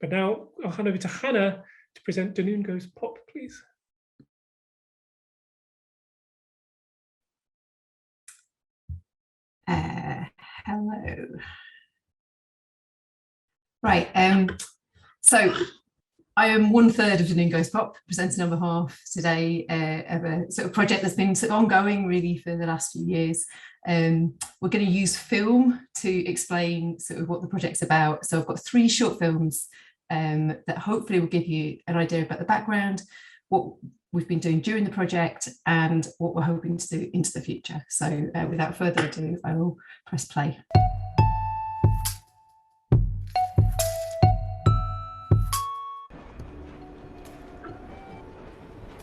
But now I'll hand over to Hannah to present Dunoon Goes Pop, please. Hello. Right, so I am 1/3 of Dunoon Goes Pop, presenting on behalf today of a sort of project that's been sort of ongoing really for the last few years. We're going to use film to explain sort of what the project's about. So I've got 3 short films that hopefully will give you an idea about the background, what we've been doing during the project, and what we're hoping to do into the future. So without further ado, I will press play.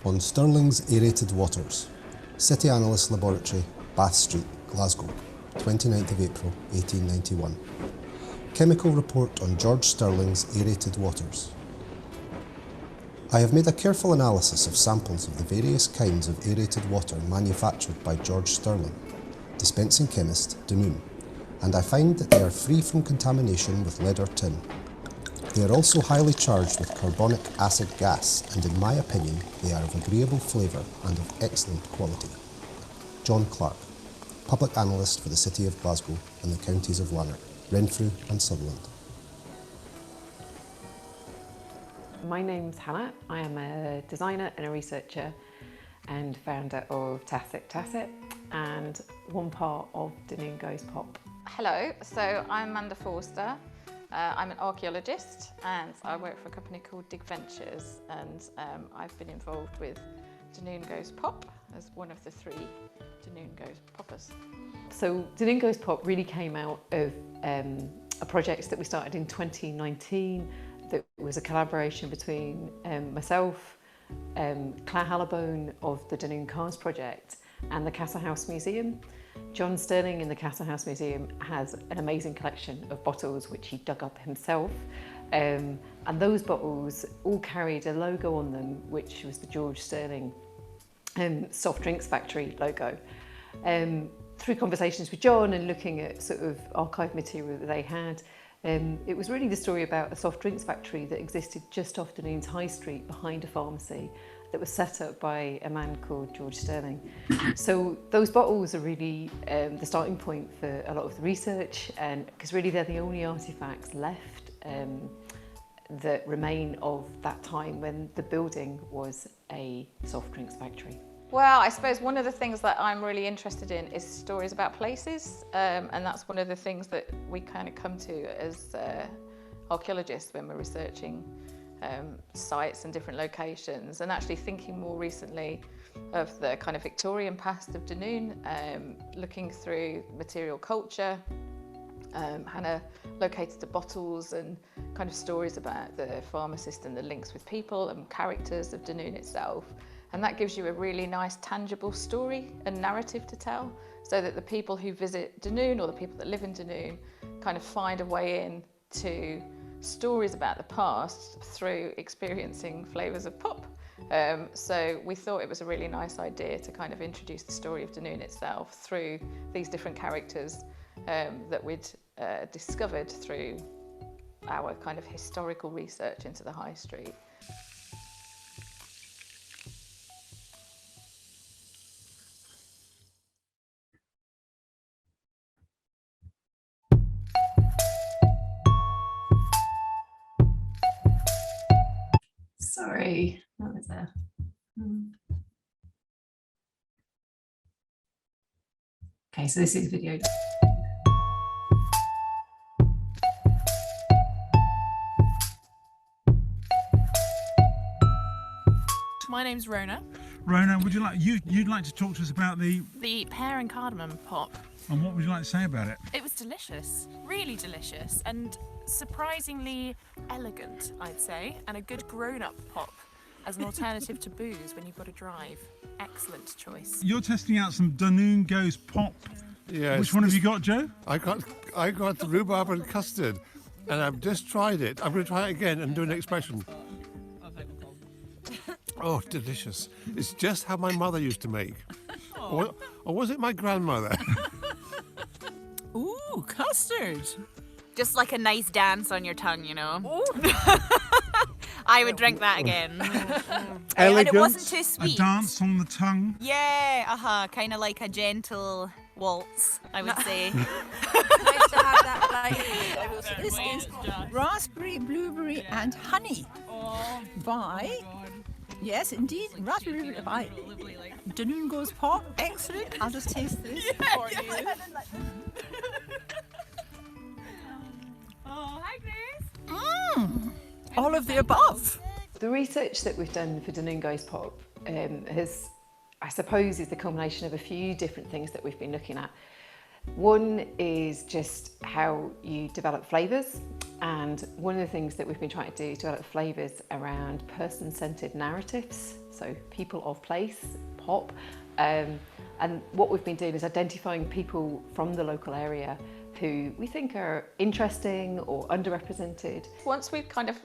On Stirling's Aerated Waters, City Analyst Laboratory, Bath Street, Glasgow, 29th of April 1891. Chemical report on George Stirling's aerated waters. I have made a careful analysis of samples of the various kinds of aerated water manufactured by George Stirling, dispensing chemist, Dunoon, and I find that they are free from contamination with lead or tin. They are also highly charged with carbonic acid gas, and in my opinion, they are of agreeable flavour and of excellent quality. John Clark, Public Analyst for the City of Glasgow and the counties of Lanark, Renfrew and Sutherland. My name's Hannah. I am a designer and a researcher and founder of Tacit and one part of Dunoon Goes Pop. Hello, so I'm Amanda Forster. I'm an archaeologist and I work for a company called Dig Ventures, and I've been involved with Dunoon Goes Pop as one of the 3 Dunoon Goes Poppers. So Dunoon Goes Pop really came out of a project that we started in 2019 that was a collaboration between myself, Claire Hallibone of the Dunoon Cars project and the Casa House Museum. John Stirling in the Casa House Museum has an amazing collection of bottles which he dug up himself, and those bottles all carried a logo on them which was the George Stirling soft drinks factory logo. Through conversations with John and looking at sort of archive material that they had, it was really the story about a soft drinks factory that existed just off Dunoon's High Street behind a pharmacy that was set up by a man called George Stirling. So those bottles are really the starting point for a lot of the research, and because really they're the only artefacts left that remain of that time when the building was a soft drinks factory. Well, I suppose one of the things that I'm really interested in is stories about places, and that's one of the things that we kind of come to as archaeologists when we're researching sites and different locations, and actually thinking more recently of the kind of Victorian past of Dunoon, looking through material culture. Hannah located the bottles and kind of stories about the pharmacist and the links with people and characters of Dunoon itself. And that gives you a really nice tangible story and narrative to tell, so that the people who visit Dunoon or the people that live in Dunoon kind of find a way in to stories about the past through experiencing flavours of pop. So we thought it was a really nice idea to kind of introduce the story of Dunoon itself through these different characters that we'd discovered through our kind of historical research into the High Street. Sorry, that was a... Okay, so this is video. My name's Rona. Rona, would you like you'd like to talk to us about the pear and cardamom pop. And what would you like to say about it? It was delicious, really delicious, and surprisingly elegant, I'd say, and a good grown-up pop as an alternative to booze when you've got to drive. Excellent choice. You're testing out some Dunoon Goes Pop. Yes. Which one have you got, Joe? I got the rhubarb and custard, and I've just tried it. I'm going to try it again and do an expression. Oh, delicious. It's just how my mother used to make. Or was it my grandmother? Ooh, custard. Just like a nice dance on your tongue, you know. I would drink that again. And it wasn't too A sweet. dance on the tongue. Yeah, kind of like a gentle waltz, I would say. Nice to have that. This is raspberry, blueberry, and honey by, yes, indeed, raspberry blueberry by Dunoon Goes Pop. Excellent. I'll just taste this for you. Oh, hi, Grace. All of the above. The research that we've done for Dunoon Goes Pop has, I suppose, is the culmination of a few different things that we've been looking at. One is just how you develop flavours, and one of the things that we've been trying to do is develop flavours around person-centred narratives, so people of place, pop, and what we've been doing is identifying people from the local area who we think are interesting or underrepresented. Once we've kind of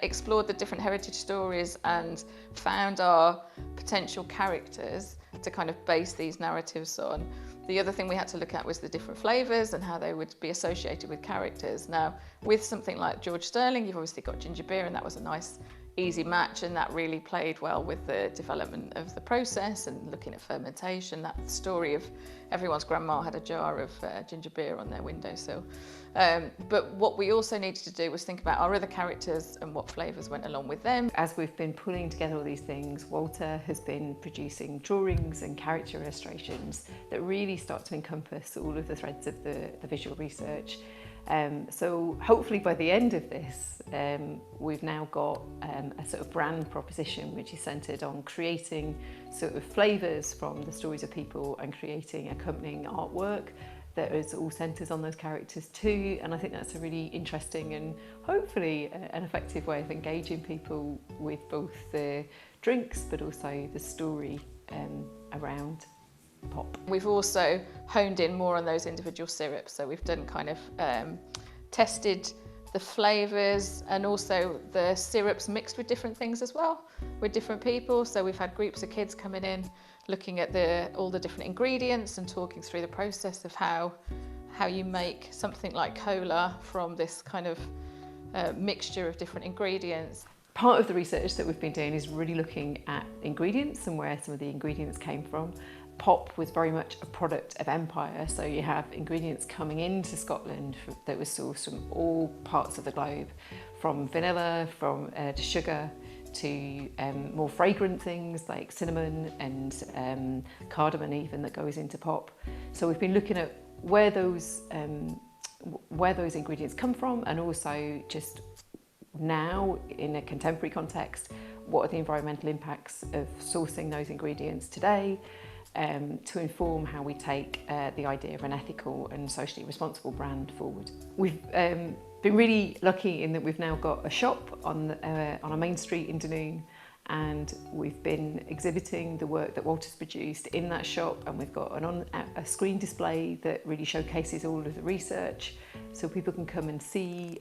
explored the different heritage stories and found our potential characters to kind of base these narratives on, the other thing we had to look at was the different flavours and how they would be associated with characters. Now, with something like George Sterling, you've obviously got ginger beer, and that was a nice easy match, and that really played well with the development of the process and looking at fermentation. That story of everyone's grandma had a jar of ginger beer on their windowsill. But what we also needed to do was think about our other characters and what flavours went along with them. As we've been pulling together all these things, Walter has been producing drawings and character illustrations that really start to encompass all of the threads of the visual research. So hopefully by the end of this, we've now got a sort of brand proposition which is centred on creating sort of flavours from the stories of people and creating accompanying artwork that is all centres on those characters too. And I think that's a really interesting and hopefully an effective way of engaging people with both the drinks but also the story around pop. We've also honed in more on those individual syrups, so we've done kind of tested the flavours and also the syrups mixed with different things as well, with different people. So we've had groups of kids coming in looking at all the different ingredients and talking through the process of how you make something like cola from this kind of mixture of different ingredients. Part of the research that we've been doing is really looking at ingredients and where some of the ingredients came from. Pop was very much a product of empire, so you have ingredients coming into Scotland that were sourced from all parts of the globe, from vanilla, to sugar, to more fragrant things like cinnamon and cardamom even that goes into pop. So we've been looking at where those ingredients come from, and also just now in a contemporary context, what are the environmental impacts of sourcing those ingredients today, to inform how we take the idea of an ethical and socially responsible brand forward. We've been really lucky in that we've now got a shop on a main street in Dunoon, and we've been exhibiting the work that Walter's produced in that shop, and we've got a screen display that really showcases all of the research, so people can come and see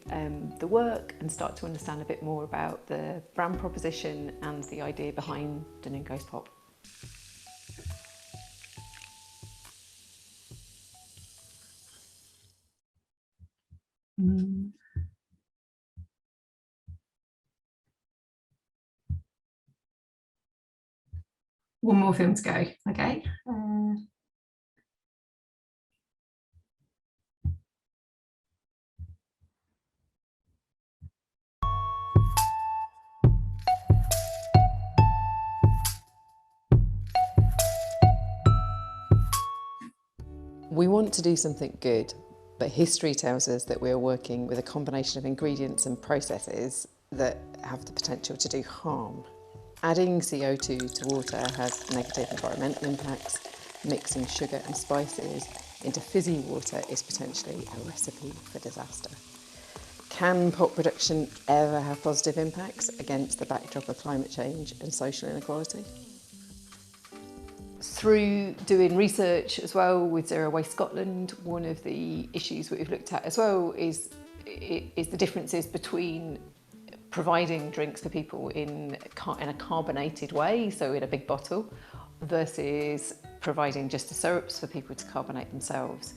the work and start to understand a bit more about the brand proposition and the idea behind Dunoon Goes Pop. One more film to go, okay. We want to do something good, but history tells us that we are working with a combination of ingredients and processes that have the potential to do harm. Adding CO2 to water has negative environmental impacts. Mixing sugar and spices into fizzy water is potentially a recipe for disaster. Can pop production ever have positive impacts against the backdrop of climate change and social inequality? Through doing research as well with Zero Waste Scotland, one of the issues that we've looked at as well is the differences between providing drinks for people in a carbonated way, so in a big bottle, versus providing just the syrups for people to carbonate themselves.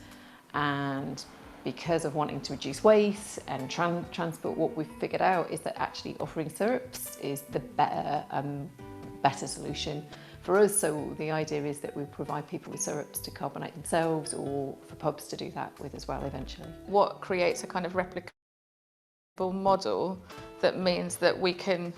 And because of wanting to reduce waste and transport, what we've figured out is that actually offering syrups is the better solution for us. So the idea is that we provide people with syrups to carbonate themselves, or for pubs to do that with as well eventually. What creates a kind of replicable model that means that we can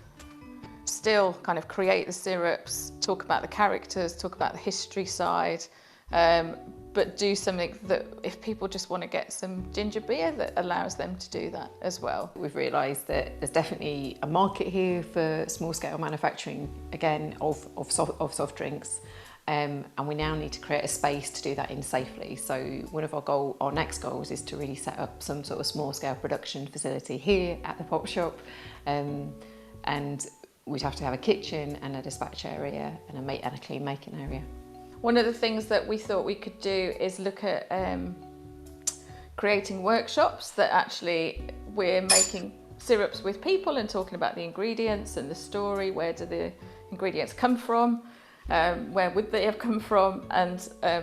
still kind of create the syrups, talk about the characters, talk about the history side, but do something that if people just want to get some ginger beer, that allows them to do that as well. We've realised that there's definitely a market here for small-scale manufacturing, again, of soft drinks, and we now need to create a space to do that in safely. So one of our next goals is to really set up some sort of small-scale production facility here at the pop shop, and we'd have to have a kitchen and a dispatch area and a clean making area. One of the things that we thought we could do is look at creating workshops that actually we're making syrups with people and talking about the ingredients and the story. Where do the ingredients come from? Where would they have come from? And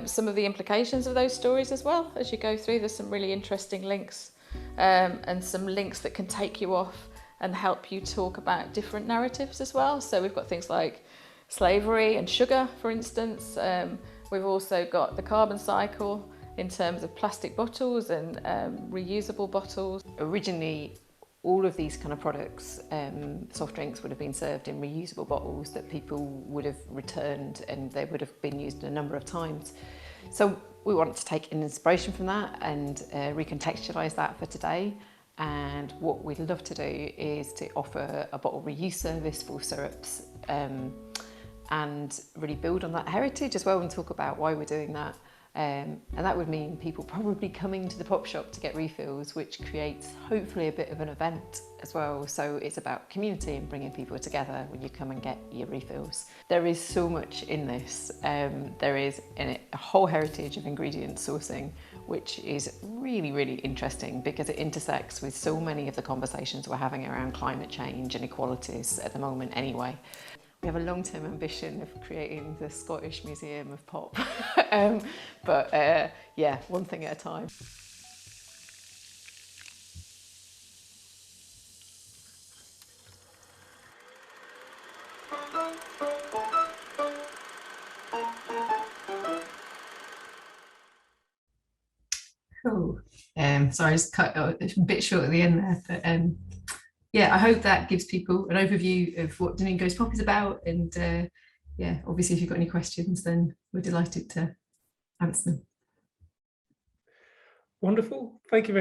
some of the implications of those stories as well. As you go through, there's some really interesting links and some links that can take you off and help you talk about different narratives as well. So we've got things like slavery and sugar, for instance. We've also got the carbon cycle in terms of plastic bottles and reusable bottles. Originally, all of these kind of products, soft drinks, would have been served in reusable bottles that people would have returned, and they would have been used a number of times. So we wanted to take an inspiration from that and recontextualise that for today. And what we'd love to do is to offer a bottle reuse service for syrups, and really build on that heritage as well and talk about why we're doing that. And that would mean people probably coming to the pop shop to get refills, which creates hopefully a bit of an event as well. So it's about community and bringing people together when you come and get your refills. There is so much in this. There is in it a whole heritage of ingredient sourcing, which is really, really interesting because it intersects with so many of the conversations we're having around climate change and inequalities at the moment anyway. We have a long-term ambition of creating the Scottish Museum of Pop, but yeah, one thing at a time. Cool. Sorry, I just cut a bit short at the end there, but yeah, I hope that gives people an overview of what Dunoon Goes Pop is about, and yeah, obviously if you've got any questions, then we're delighted to answer them. Wonderful. Thank you very much.